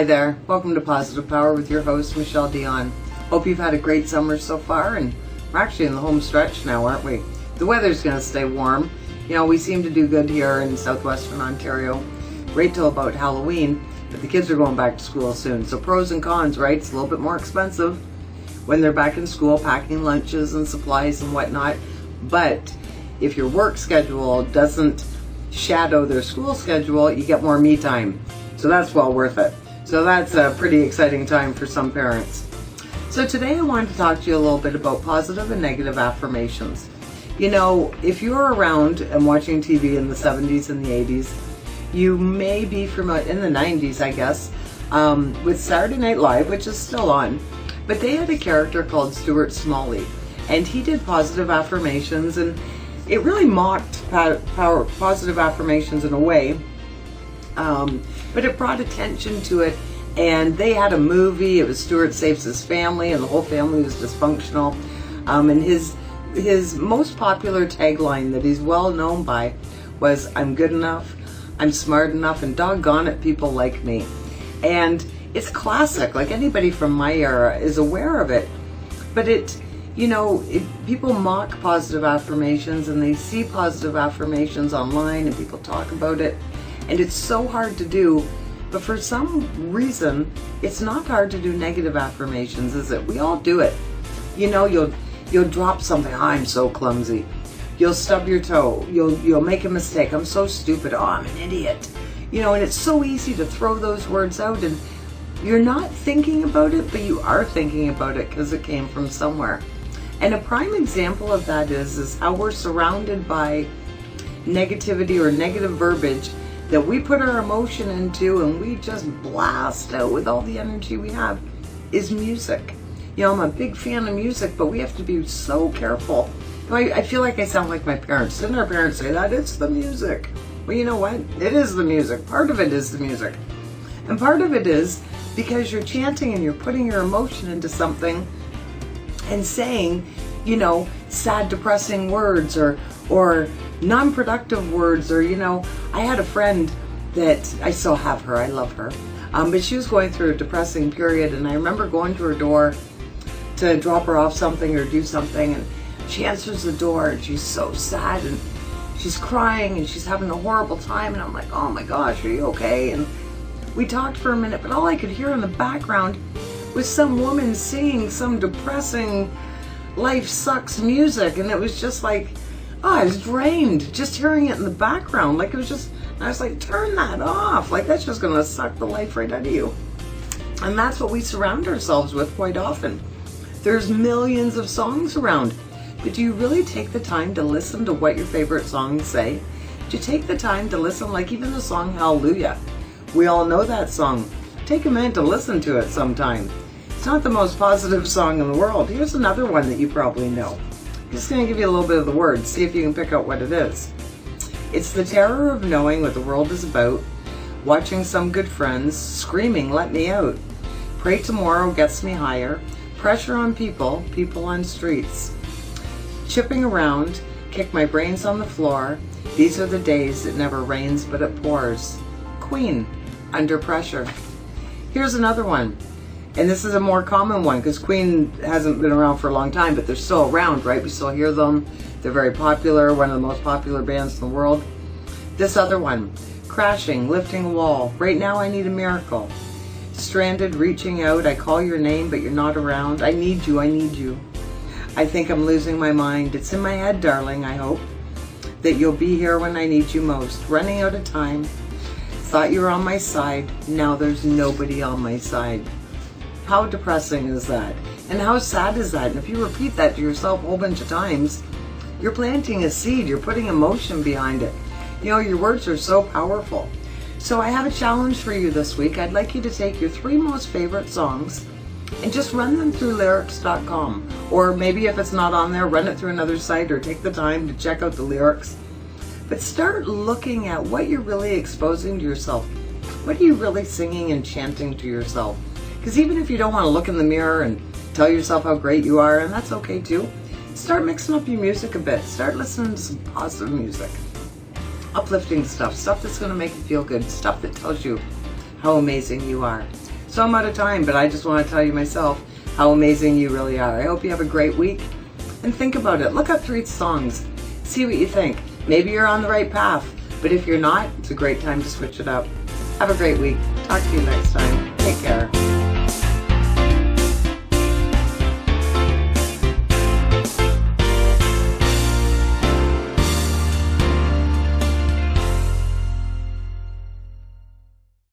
Hi there, welcome to Positive Power with your host, Michele Dionne. Hope you've had a great summer so far, and we're actually in the home stretch now, aren't we? The weather's going to stay warm. You know, we seem to do good here in southwestern Ontario, right till about Halloween, but the kids are going back to school soon. So pros and cons, right? It's a little bit more expensive when they're back in school, packing lunches and supplies and whatnot. But if your work schedule doesn't shadow their school schedule, you get more me time. So that's well worth it. So that's a pretty exciting time for some parents. So today I wanted to talk to you a little bit about positive and negative affirmations. You know, if you were around and watching TV in the 70s and the 80s, you may be familiar, in the 90s I guess, with Saturday Night Live, which is still on. But they had a character called Stuart Smalley, and he did positive affirmations, and it really mocked positive affirmations in a way. But it brought attention to it, and they had a movie. It was Stuart Saves His Family, and the whole family was dysfunctional. And his most popular tagline that he's well known by was, "I'm good enough, I'm smart enough, and doggone it, people like me." And it's classic, like anybody from my era is aware of it. But people mock positive affirmations, and they see positive affirmations online, and people talk about it. And it's so hard to do, but for some reason, it's not hard to do negative affirmations, is it? We all do it. You know, you'll drop something, "I'm so clumsy." You'll stub your toe. You'll make a mistake. "I'm so stupid." "Oh, I'm an idiot." You know, and it's so easy to throw those words out, and you're not thinking about it, but you are thinking about it because it came from somewhere. And a prime example of that is how we're surrounded by negativity or negative verbiage that we put our emotion into, and we just blast out with all the energy we have, is music. You know, I'm a big fan of music, but we have to be so careful. I feel like I sound like my parents. Didn't our parents say that? It's the music. Well, you know what? It is the music. Part of it is the music. And part of it is because you're chanting and you're putting your emotion into something and saying, you know, sad, depressing words or non-productive words, or, you know, I had a friend that, I still have her, I love her, but she was going through a depressing period, and I remember going to her door to drop her off something or do something, and she answers the door, and she's so sad, and she's crying, and she's having a horrible time, and I'm like, "Oh my gosh, are you okay?" And we talked for a minute, but all I could hear in the background was some woman singing some depressing life sucks music, and it was just like, I was drained just hearing it in the background. Like, it was just, I was like, turn that off. Like, that's just gonna suck the life right out of you. And that's what we surround ourselves with quite often. There's millions of songs around, but do you really take the time to listen to what your favorite songs say? Do you take the time to listen, like even the song Hallelujah? We all know that song. Take a minute to listen to it sometime. It's not the most positive song in the world. Here's another one that you probably know. I'm just going to give you a little bit of the words, see if you can pick out what it is. It's the terror of knowing what the world is about, watching some good friends, screaming, "Let me out." Pray tomorrow gets me higher, pressure on people, people on streets. Chipping around, kick my brains on the floor, these are the days it never rains but it pours. Queen, under pressure. Here's another one. And this is a more common one because Queen hasn't been around for a long time, but they're still around, right? We still hear them. They're very popular, one of the most popular bands in the world. This other one, crashing, lifting a wall. Right now I need a miracle. Stranded, reaching out. I call your name, but you're not around. I need you, I need you. I think I'm losing my mind. It's in my head, darling, I hope that you'll be here when I need you most. Running out of time. Thought you were on my side. Now there's nobody on my side. How depressing is that? And how sad is that? And if you repeat that to yourself a whole bunch of times, you're planting a seed, you're putting emotion behind it. You know, your words are so powerful. So I have a challenge for you this week. I'd like you to take your 3 most favorite songs and just run them through lyrics.com. Or maybe if it's not on there, run it through another site or take the time to check out the lyrics. But start looking at what you're really exposing to yourself. What are you really singing and chanting to yourself? Because even if you don't want to look in the mirror and tell yourself how great you are, and that's okay too, start mixing up your music a bit. Start listening to some positive music. Uplifting stuff that's going to make you feel good, stuff that tells you how amazing you are. So I'm out of time, but I just want to tell you myself how amazing you really are. I hope you have a great week. And think about it. Look up 3 songs. See what you think. Maybe you're on the right path, but if you're not, it's a great time to switch it up. Have a great week. Talk to you next time. Take care.